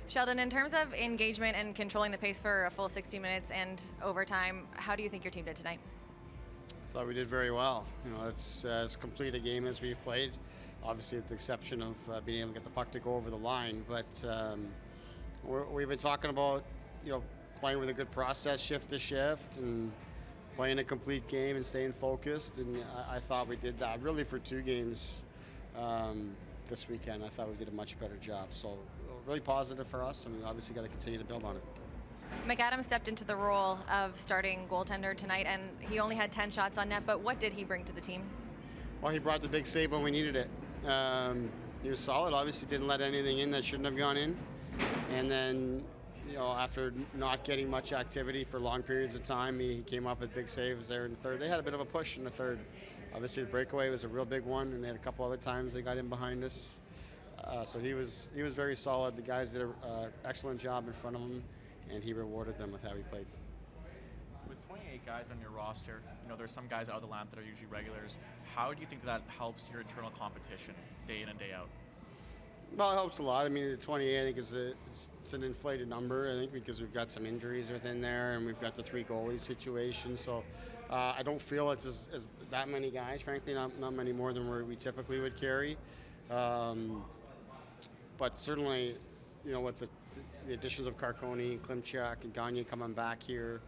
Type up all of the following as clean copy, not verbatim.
Sheldon, in terms of engagement and controlling the pace for a full 60 minutes and overtime, how do you think your team did tonight? I thought we did very well. It's as complete a game as we've played. Obviously, with the exception of being able to get the puck to go over the line, but we've been talking about playing with a good process, shift to shift, and playing a complete game and staying focused. And I thought we did that really for 2 games this weekend. I thought we did a much better job. So really positive for us, and we obviously got to continue to build on it. McAdam stepped into the role of starting goaltender tonight, and he only had 10 shots on net, but what did he bring to the team? Well, he brought the big save when we needed it. He was solid. Obviously, didn't let anything in that shouldn't have gone in. And then, after not getting much activity for long periods of time, he came up with big saves there in the third. They had a bit of a push in the third. Obviously, the breakaway was a real big one, and they had a couple other times they got in behind us. So he was very solid. The guys did an excellent job in front of him, and he rewarded them with how he played. With 28 guys on your roster, there's some guys out of the lineup that are usually regulars. How do you think that helps your internal competition day in and day out? Well, it helps a lot. I mean, the 28, I think, it's an inflated number, I think, because we've got some injuries within there, and we've got the 3 goalie situation. So I don't feel it's as that many guys, frankly, not many more than we typically would carry. But certainly, with the additions of Carcone, Klimchak, and Gagne coming back here,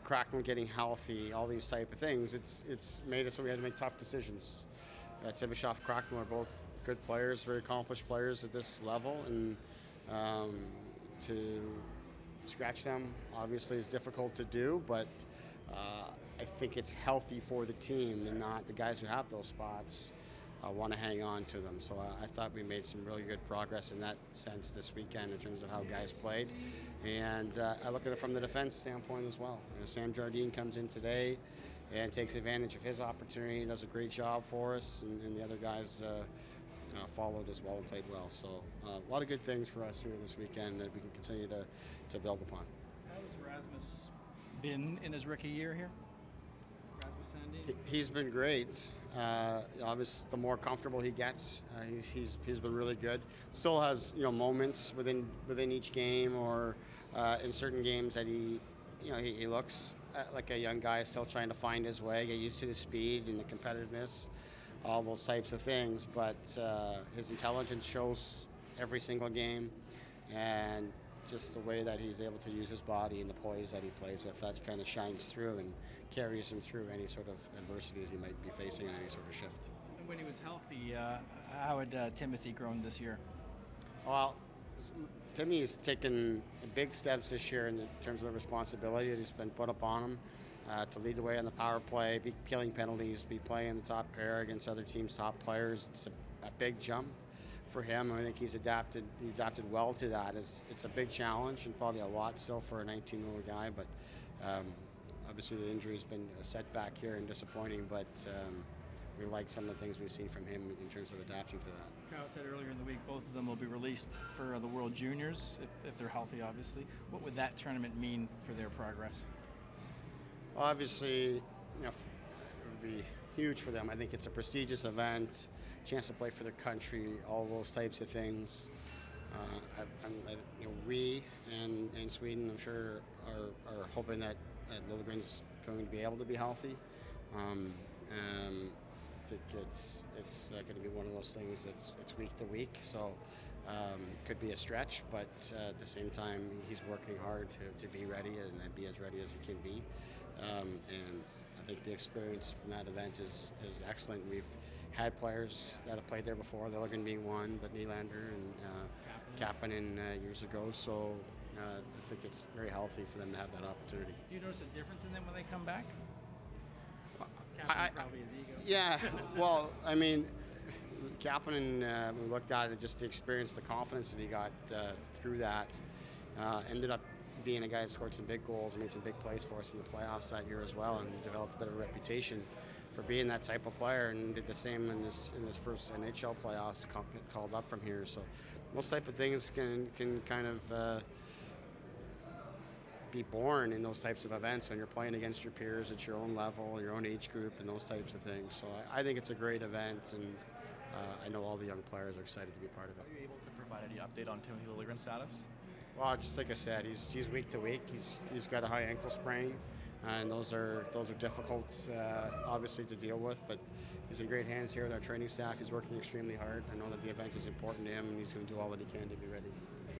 Crackman getting healthy, all these type of things, it's made it so we had to make tough decisions. Tibishoff, Crackman are both good players, very accomplished players at this level, and to scratch them obviously is difficult to do, but I think it's healthy for the team, and not the guys who have those spots want to hang on to them. So I thought we made some really good progress in that sense this weekend in terms of how guys played. And I look at it from the defense standpoint as well. Sam Jardine comes in today and takes advantage of his opportunity. He does a great job for us, and the other guys followed as well and played well. So a lot of good things for us here this weekend that we can continue to build upon. How has Rasmus been in his rookie year here? Rasmus Sandin? He's been great. Obviously, the more comfortable he gets, he's been really good. Still has moments within each game, or in certain games that he looks like a young guy still trying to find his way, get used to the speed and the competitiveness, all those types of things. But his intelligence shows every single game, and just the way that he's able to use his body and the poise that he plays with, that kind of shines through and carries him through any sort of adversities he might be facing in any sort of shift. And when he was healthy, how had Timothy grown this year? Well, Timmy has taken big steps this year in terms of the responsibility that has been put upon him to lead the way on the power play, be killing penalties, be playing the top pair against other teams' top players. It's a big jump for him. I think he adapted well to that. It's a big challenge and probably a lot still for a 19-year-old guy, but obviously the injury has been a setback here and disappointing, but we like some of the things we've seen from him in terms of adapting to that. Kyle said earlier in the week both of them will be released for the World Juniors if they're healthy, obviously. What would that tournament mean for their progress? Well, obviously, it would be huge for them. I think it's a prestigious event, chance to play for their country, all those types of things. We and Sweden, I'm sure, are hoping that Liljegren's going to be able to be healthy. I think it's going to be one of those things that's week to week, so could be a stretch, but at the same time, he's working hard to be ready and be as ready as he can be. And I think the experience from that event is excellent. We've had players that have played there before, Liljegren being one, but Nylander and Kapanen years ago. So I think it's very healthy for them to have that opportunity. Do you notice a difference in them when they come back? Probably his ego. Yeah, well, I mean, Kapanen, we looked at it, just the experience, the confidence that he got through that, ended up being a guy that scored some big goals and made some big plays for us in the playoffs that year as well, and developed a bit of a reputation for being that type of player, and did the same in his first NHL playoffs, get called up from here. So those type of things can kind of be born in those types of events when you're playing against your peers at your own level, your own age group, and those types of things. So I think it's a great event, and I know all the young players are excited to be part of it. Are you able to provide any update on Timothy Liljegren's status? Well, just like I said, he's week to week. He's got a high ankle sprain, and those are difficult, obviously, to deal with. But he's in great hands here with our training staff. He's working extremely hard. I know that the event is important to him, and he's going to do all that he can to be ready.